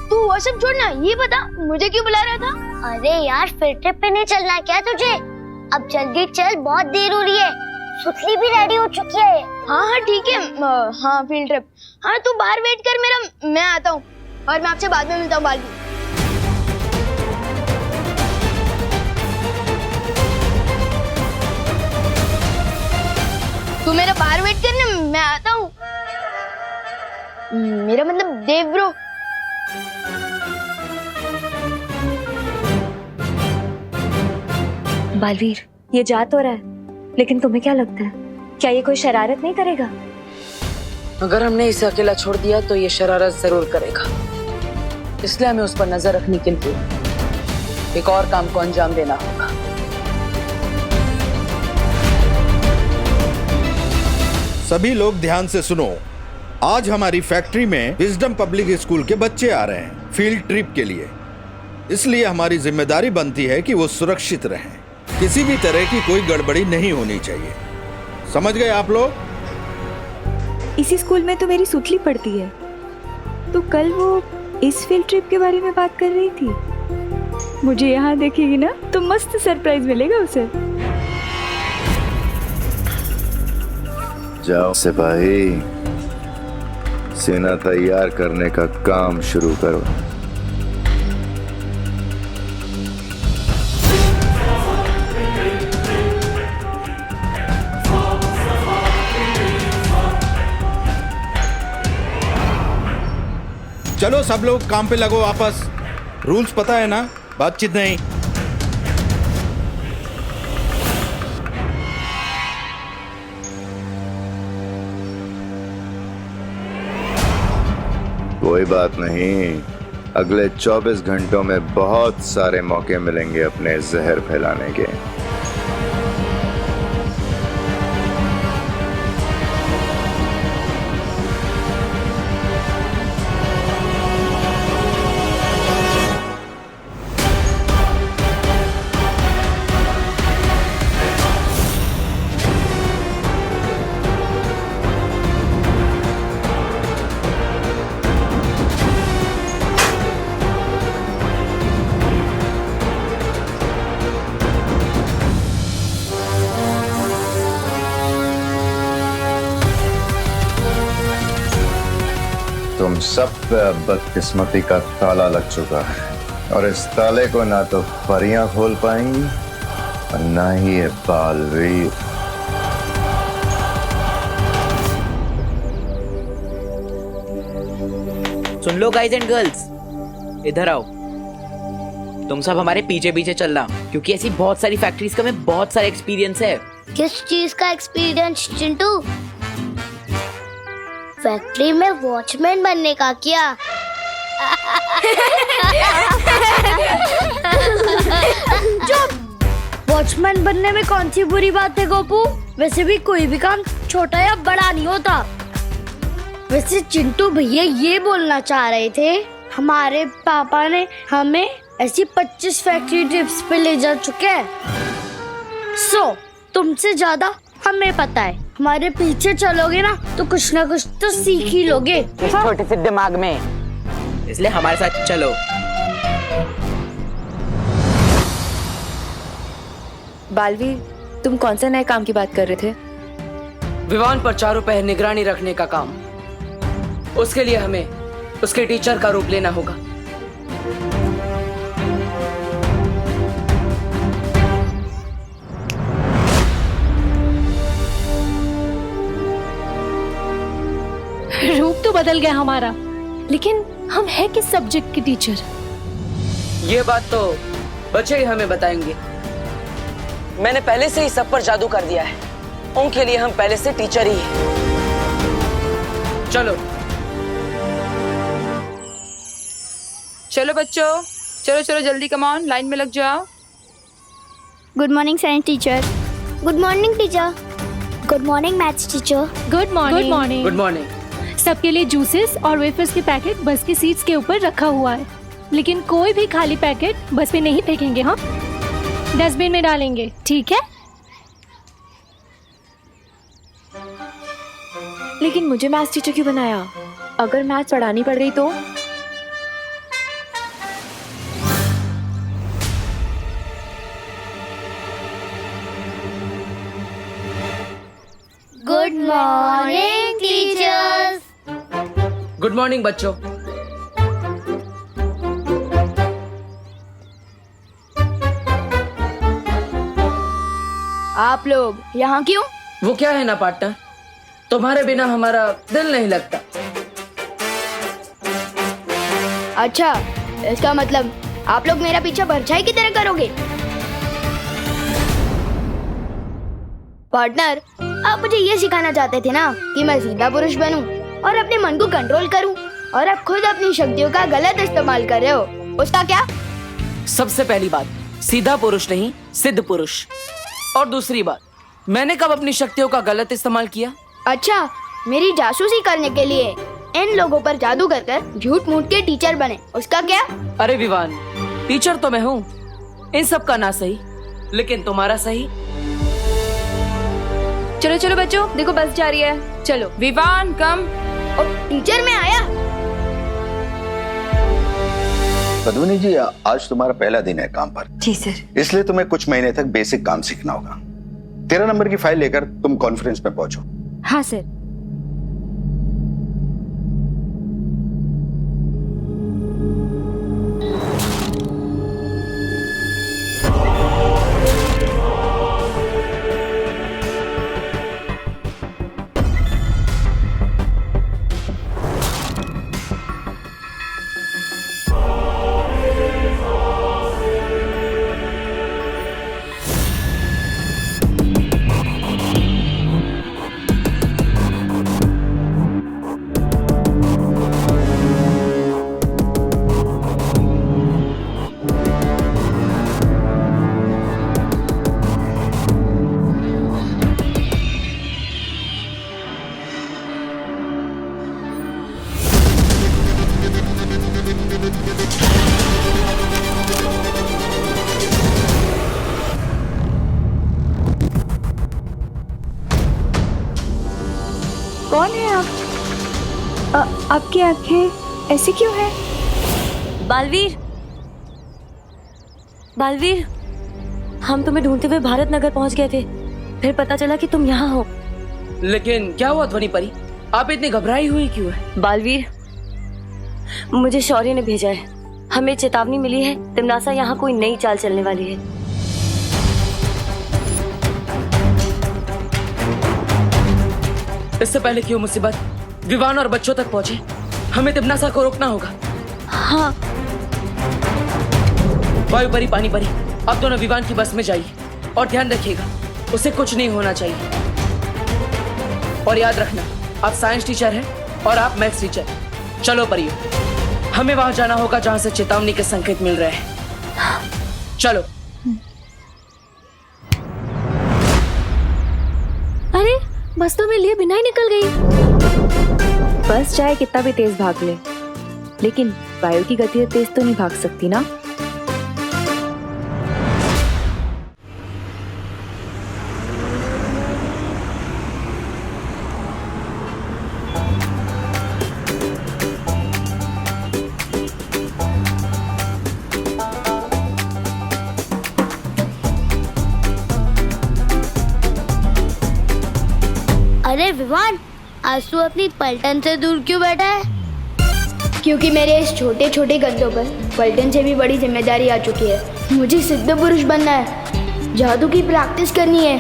तू वो सब छोड़ना, ये बता मुझे क्यों बुला रहा था? अरे यार, फील्ड ट्रिप पे नहीं चलना क्या तुझे? अब जल्दी चल, बहुत देर हो रही है। सुतली भी रेडी हो चुकी है। हाँ ठीक है। हाँ फील्ड ट्रिप। हाँ तू बाहर वेट कर मेरा, मैं आता हूँ और मैं आपसे बाद में मिलता हूँ बालवी। तू मेरा बाहर वेट करना, मैं आता हूँ। मेरा मतलब देव ब्रो। बालवीर, ये जा तो रहा है, लेकिन तुम्हें क्या लगता है, क्या ये कोई शरारत नहीं करेगा? अगर हमने इसे अकेला छोड़ दिया तो ये शरारत जरूर करेगा। इसलिए हमें उस पर नजर रखने के लिए एक और काम को अंजाम देना होगा। सभी लोग ध्यान से सुनो। आज हमारी फैक्ट्री में विजडम पब्लिक स्कूल के बच्चे आ रहे हैं फील्ड ट्रिप के लिए। इसलिए हमारी जिम्मेदारी बनती है कि वो सुरक्षित रहें। किसी भी तरह की कोई गड़बड़ी नहीं होनी चाहिए। समझ गए आप लोग? इसी स्कूल में तो मेरी सुतली पढ़ती है, तो कल वो इस फील्ड ट्रिप के बारे में बात कर रही थी। मुझे यहाँ देखेगी ना तो मस्त सरप्राइज मिलेगा उसे। जाओ सिपाही, सेना तैयार करने का काम शुरू करो। चलो सब लोग काम पे लगो वापस। रूल्स पता है ना, बातचीत नहीं। कोई बात नहीं, अगले 24 घंटों में बहुत सारे मौके मिलेंगे अपने जहर फैलाने के। तुम सब पे अब बदकिस्मती का ताला लग चुका है और इस ताले को ना तो परियां खोल पाएंगी और ना ही ये बालवीर। सुन लो गाइज एंड गर्ल्स, इधर आओ। तुम सब हमारे पीछे पीछे चलना, क्योंकि ऐसी बहुत सारी फैक्ट्रीज का हमें बहुत सारा एक्सपीरियंस है। किस चीज का एक्सपीरियंस चिंटू? फैक्ट्री में वॉचमैन बनने का क्या? चुप! वॉचमैन बनने में कौन सी बुरी बात है गोपू? वैसे भी कोई भी काम छोटा या बड़ा नहीं होता। वैसे चिंटू भैया ये बोलना चाह रहे थे, हमारे पापा ने हमें ऐसी 25 फैक्ट्री ट्रिप्स पे ले जा चुके हैं। तुमसे ज्यादा हमें पता है। हमारे पीछे चलोगे ना तो कुछ ना कुछ तो सीख ही लोगे। इस छोटे से दिमाग में, इसलिए हमारे साथ चलो। बालवीर, तुम कौन सा नए काम की बात कर रहे थे? विवान पर चारों पहर निगरानी रखने का काम। उसके लिए हमें उसके टीचर का रूप लेना होगा। रूप तो बदल गया हमारा, लेकिन हम है किस सब्जेक्ट के टीचर? ये बात तो बच्चे ही हमें बताएंगे। मैंने पहले से ही सब पर जादू कर दिया है, उनके लिए हम पहले से टीचर ही हैं। चलो चलो बच्चों, चलो चलो जल्दी, कम ऑन, लाइन में लग जाओ। Good morning science teacher. Good morning teacher. Good morning maths teacher. Good morning. Good morning. Good morning. सबके लिए जूसेस और वेफर्स के पैकेट बस की सीट्स के ऊपर रखा हुआ है, लेकिन कोई भी खाली पैकेट बस पे नहीं फेंकेंगे। हाँ, डस्टबिन में डालेंगे, ठीक है? लेकिन मुझे मैथ्स टीचर क्यों बनाया? अगर मैथ्स पढ़ानी पड़ गई तो? Good morning teachers. Good morning बच्चों। आप लोग यहाँ क्यों? वो क्या है ना पार्टनर, तुम्हारे बिना हमारा दिल नहीं लगता। अच्छा, इसका मतलब आप लोग मेरा पीछा परछाई की तरह करोगे? पार्टनर, आप मुझे ये सिखाना चाहते थे ना कि मैं सीधा पुरुष बनूं और अपने मन को कंट्रोल करूं, और अब खुद अपनी शक्तियों का गलत इस्तेमाल कर रहे हो। उसका क्या? सबसे पहली बात, सीधा पुरुष नहीं, सिद्ध पुरुष। और दूसरी बात, मैंने कब अपनी शक्तियों का गलत इस्तेमाल किया? अच्छा, मेरी जासूसी करने के लिए इन लोगों पर जादू कर झूठ मूठ के टीचर बने, उसका क्या? अरे विवान, टीचर तो मैं हूँ, इन सब का ना सही, लेकिन तुम्हारा सही। चलो चलो बच्चों, देखो बस जा रही है, चलो। विवान कम। और टीचर में आया। पद्मिनी जी, आज तुम्हारा पहला दिन है काम पर। जी सर। इसलिए तुम्हें कुछ महीने तक बेसिक काम सीखना होगा। 13 नंबर की फाइल लेकर तुम कॉन्फ्रेंस में पहुंचो। हाँ सर। की आंखें ऐसी क्यों है? बालवीर, बालवीर, हम तुम्हें ढूंढते हुए भारत नगर पहुंच गए थे, फिर पता चला कि तुम यहाँ हो। लेकिन क्या हुआ ध्वनि परी, आप इतनी घबराई हुई क्यों है? बालवीर, मुझे शौर्य ने भेजा है, हमें चेतावनी मिली है तिमनासा यहाँ कोई नई चाल चलने वाली है। इससे पहले कि वो मुसीबत विवान और बच्चों तक पहुंचे, हमें तिमनासा को रोकना होगा। हाँ। वायु परी, पानी परी, आप दोनों विवान की बस में जाइए और ध्यान रखिएगा उसे कुछ नहीं होना चाहिए। और याद रखना, आप साइंस टीचर हैं और आप मैथ्स टीचर। चलो परियो, हमें वहां जाना होगा जहां से चेतावनी के संकेत मिल रहे हैं। चलो। अरे बस तो मैं लिए बिना ही निकल गई। बस चाहे कितना भी तेज भाग ले, लेकिन वायु की गति तेज तो नहीं भाग सकती ना। अरे विवान, आज तू अपनी पलटन से दूर क्यों बैठा है? क्योंकि मेरे इस छोटे छोटे कंधों पर पलटन से भी बड़ी जिम्मेदारी आ चुकी है। मुझे सिद्ध पुरुष बनना है, जादू की प्रैक्टिस करनी है।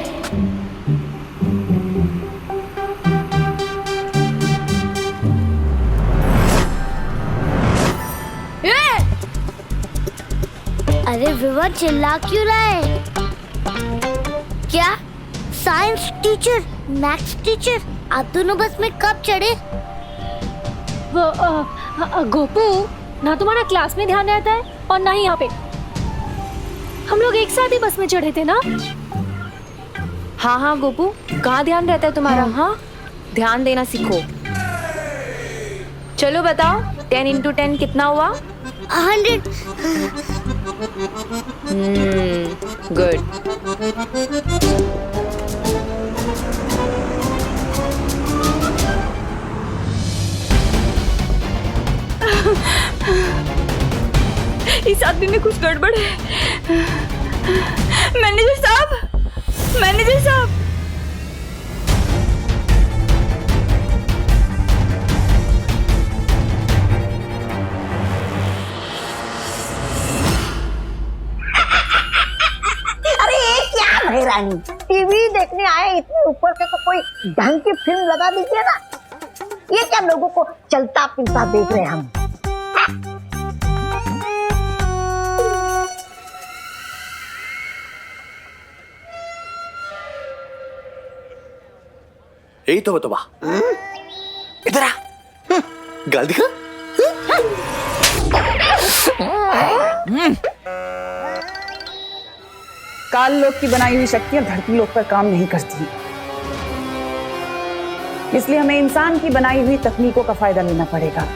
अरे विवान, चिल्ला क्यों रहा है? क्या साइंस टीचर, मैथ्स टीचर, आप दोनों बस में कब चढ़े? गोपू, ना तुम्हारा क्लास में ध्यान रहता है और ना ही यहाँ पे। हम लोग एक साथ ही बस में चढ़े थे ना? हाँ हाँ गोपू, कहाँ ध्यान रहता है तुम्हारा? हाँ, ध्यान देना सीखो। चलो बताओ, 10 into 10 कितना हुआ? 100। गुड। इस आदमी में कुछ गड़बड़ है। मैनेजर साहब, मैनेजर साहब। अरे ये क्या भाई रानी, टीवी देखने आए, इतने ऊपर से तो कोई ढंग की फिल्म लगा दीजिए ना। ये क्या लोगों को चलता फिरता देख रहे हैं हम। यही तो बतवा, इधर आ, गाल दिखा। काल लोक की बनाई हुई शक्तियां धरती लोक पर काम नहीं करती, इसलिए हमें इंसान की बनाई हुई तकनीकों का फायदा लेना पड़ेगा।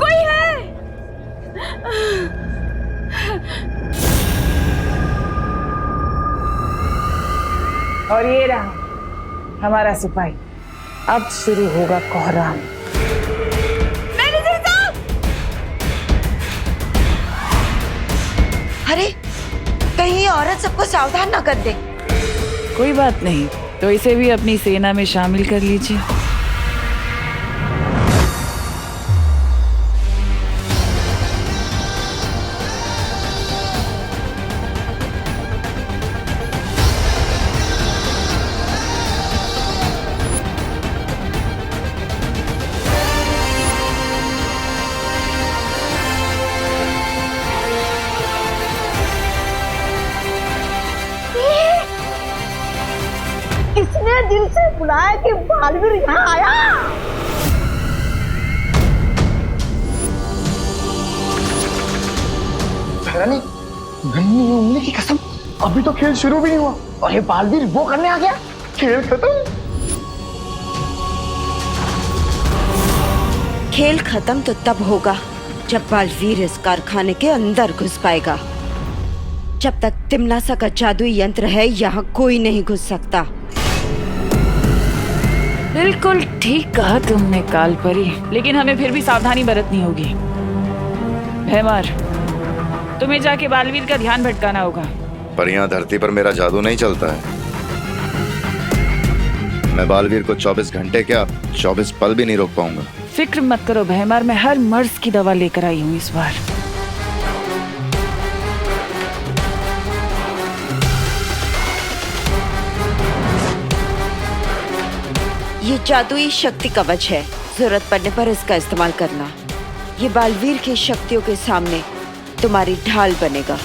कोई है? और ये रहा हमारा सिपाही। अब शुरू होगा कोहराम। अरे कहीं ये औरत सबको सावधान ना कर दे। कोई बात नहीं, तो इसे भी अपनी सेना में शामिल कर लीजिए। किसने दिल से बुलाया कि बालवीर यहाँ आया? रानी, नन्ही उंगली की कसम, अभी तो खेल शुरू भी नहीं हुआ और ये बालवीर वो करने आ गया। खेल खत्म। खेल खत्म तो तब होगा जब बालवीर इस कारखाने के अंदर घुस पाएगा। जब तक तिमनासा का जादुई यंत्र है यहाँ कोई नहीं घुस सकता। बिल्कुल ठीक कहा तुमने कालपरी, लेकिन हमें फिर भी सावधानी बरतनी होगी। भैमार, तुम्हें जाके बालवीर का ध्यान भटकाना होगा। पर यहाँ धरती पर मेरा जादू नहीं चलता है। मैं बालवीर को 24 घंटे क्या 24 पल भी नहीं रोक पाऊंगा। फिक्र मत करो भैमार, मैं हर मर्ज की दवा लेकर आई हूँ इस बार। ये जादुई शक्ति कवच है, जरूरत पड़ने पर इसका इस्तेमाल करना। ये बालवीर की शक्तियों के सामने तुम्हारी ढाल बनेगा।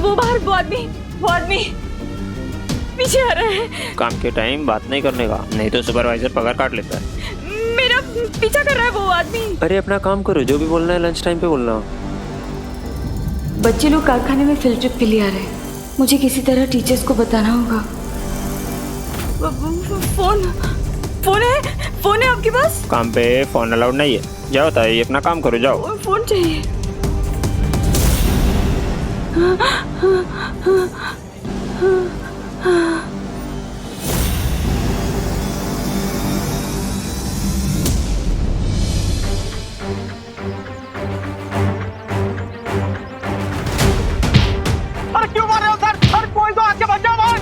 वो बाहर वो आदमी पीछे आ रहा है। काम के टाइम बात नहीं करने का, नहीं तो सुपरवाइजर पगार काट लेता है। मेरा पीछा कर रहा है वो आदमी। अरे अपना काम करो, जो भी बोलना है लंच टाइम पे बोलना। बच्चे लोग कारखाने में फील्ड ट्रिप के लिए आ रहे हैं, मुझे किसी तरह टीचर्स को बताना होगा। फोन है आपके पास? काम पे फोन अलाउड नहीं है। जाओ ताई, अपना काम करो, जाओ। फोन चाहिए। अरे क्यों मार रहे हो सर? अरे कोई तो आके बच जाओ भाई।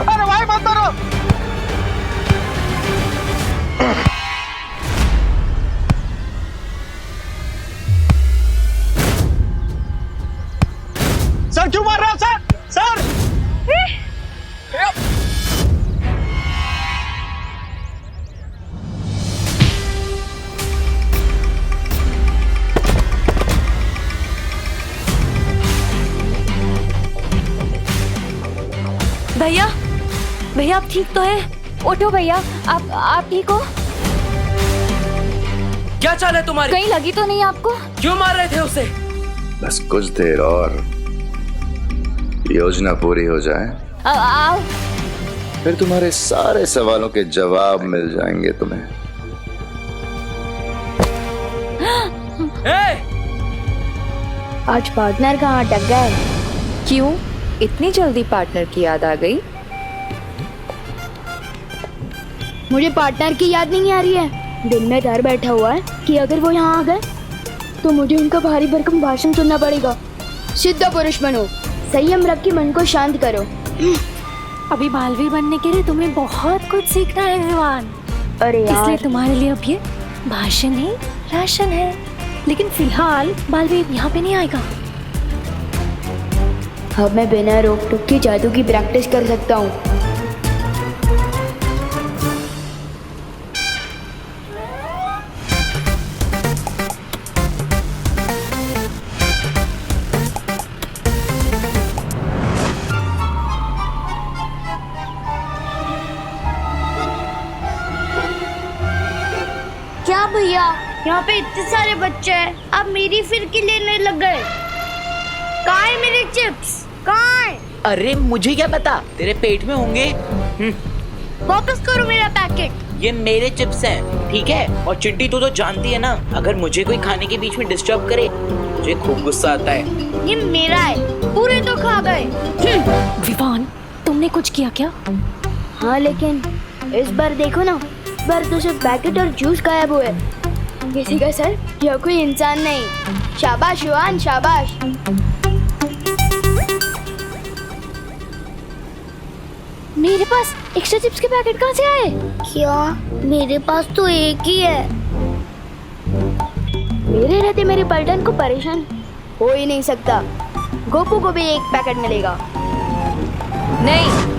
अरे भाई मत मारो। सर क्यों मार रहे हो सर? सर भैया आप ठीक तो हैं? उठो भैया, आप ठीक हो? क्या चाल है तुम्हारी? कहीं लगी तो नहीं आपको? क्यों मार रहे थे उसे? बस कुछ देर और योजना पूरी हो जाए, आओ। फिर तुम्हारे सारे सवालों के जवाब मिल जाएंगे तुम्हें। आज पार्टनर कहाँ अटक गए? क्यों इतनी जल्दी पार्टनर की याद आ गई? मुझे पार्टनर की याद नहीं आ रही है। दिल में डर बैठा हुआ है कि अगर वो यहाँ आ गए तो मुझे उनका भारी भरकम भाषण सुनना पड़ेगा। सिद्ध पुरुष बनो, संयम रख के मन को शांत करो। अभी बालवीर बनने के लिए तुम्हें बहुत कुछ सीखना है विवान। अरे यार, इसलिए तुम्हारे लिए अब ये भाषण ही राशन है। लेकिन फिलहाल बालवीर यहाँ पे नहीं आएगा। अब मैं बिना रोक टोक के जादू की प्रैक्टिस कर सकता हूँ। क्या भैया, यहाँ पे इतने सारे बच्चे हैं, अब मेरी फिरकी लेने लग गए। कहाँ है मेरे चिप्स? कहाँ है? अरे मुझे क्या पता, तेरे पेट में होंगे। वापस करो मेरा पैकेट। ये मेरे चिप्स हैं, ठीक है? और चिंटी तू तो जानती है ना, अगर मुझे कोई खाने के बीच में डिस्टर्ब करे मुझे खूब गुस्सा आता है। ये मेरा है, पूरे तो खा गए। विवान, तुमने कुछ किया क्या? हाँ लेकिन इस बार देखो ना, इस बार तो सिर्फ पैकेट और जूस गायब हुए। किसी का सर, यह कोई इंसान नहीं। शाबाश युवान, शाबाश। मेरे पास एक्स्ट्रा चिप्स के पैकेट कहाँ से आए? क्या? मेरे पास तो एक ही है। मेरे रहते मेरे पलटन को परेशान हो ही नहीं सकता। गोपू को भी एक पैकेट मिलेगा। नहीं,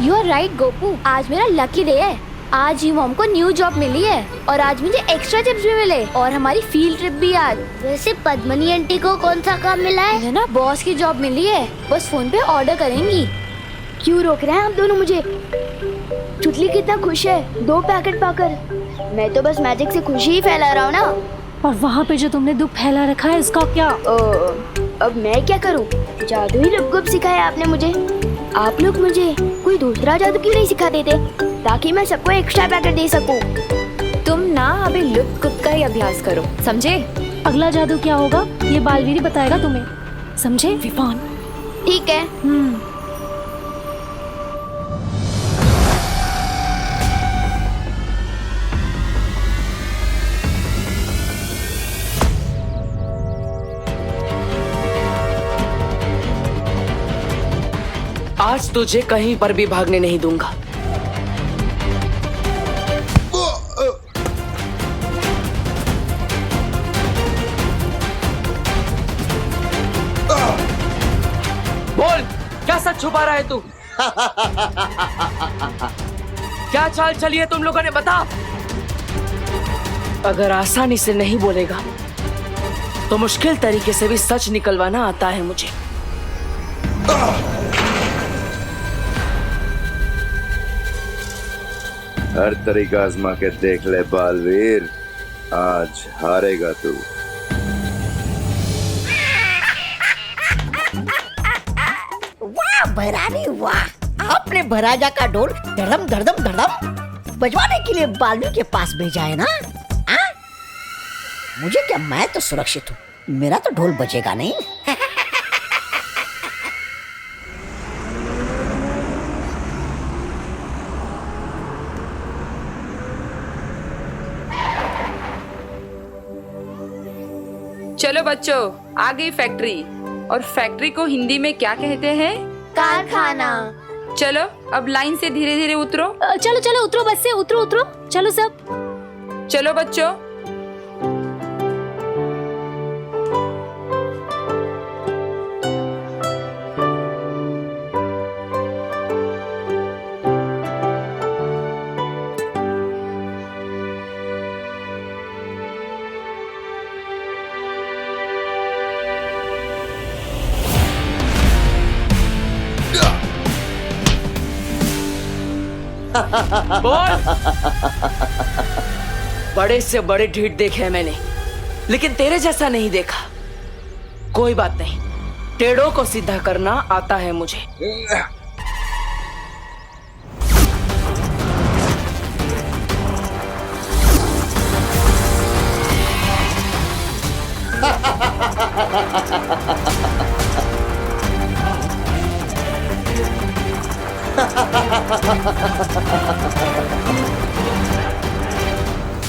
यू आर राइट गोपू, आज मेरा लकी डे है। आज ही मॉम को न्यू जॉब मिली है और आज मुझे एक्स्ट्रा चिप्स भी मिले और हमारी फील्ड ट्रिप भी आज। वैसे पद्मनी आंटी को कौन सा काम मिला है? ना बॉस की जॉब मिली है, बस फोन पे ऑर्डर करेंगी। क्यों रोक रहे हैं आप दोनों मुझे? चुटली कितना खुश है 2 पैकेट पाकर। मैं तो बस मैजिक से खुशी ही फैला रहा हूँ ना। और वहाँ पे जो तुमने दुख फैला रखा है इसका क्या? अब मैं क्या करूं? जादू ही लुप-गुप सिखाया आपने मुझे। आप लोग मुझे कोई दूसरा जादू क्यों नहीं सिखा देते ताकि मैं सबको एक्स्ट्रा पैकेट दे सकूं? तुम ना अभी लुप गुप का ही अभ्यास करो, समझे? अगला जादू क्या होगा ये बालवीर ही बताएगा तुम्हें, समझे विपान? ठीक है। आज तुझे कहीं पर भी भागने नहीं दूंगा। बोल, क्या सच छुपा रहा है तू? क्या चाल चली है तुम लोगों ने, बता। अगर आसानी से नहीं बोलेगा तो मुश्किल तरीके से भी सच निकलवाना आता है मुझे। हर तरीका आजमा के देख ले बालवीर, आज हारेगा तू। वाह भैरानी वाह, आपने भराजा का ढोल धड़म धड़म धड़म बजवाने के लिए बालवीर के पास भेजा है ना? आ? मुझे क्या, मैं तो सुरक्षित हूँ, मेरा तो ढोल बजेगा नहीं। चलो बच्चों, आ गई फैक्ट्री। और फैक्ट्री को हिंदी में क्या कहते हैं? कारखाना। चलो अब लाइन से धीरे धीरे उतरो। चलो चलो उतरो, बस से उतरो उतरो, चलो सब। चलो बच्चों। बोल। बड़े से बड़े ढीठ देखे हैं मैंने, लेकिन तेरे जैसा नहीं देखा। कोई बात नहीं, टेढ़ों को सीधा करना आता है मुझे।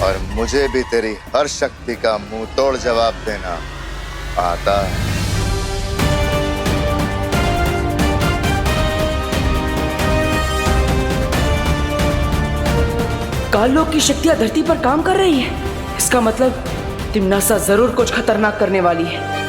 और मुझे भी तेरी हर शक्ति का मुंह तोड़ जवाब देना आता है। कालों की शक्तियां धरती पर काम कर रही है। इसका मतलब तिम्नासा जरूर कुछ खतरनाक करने वाली है।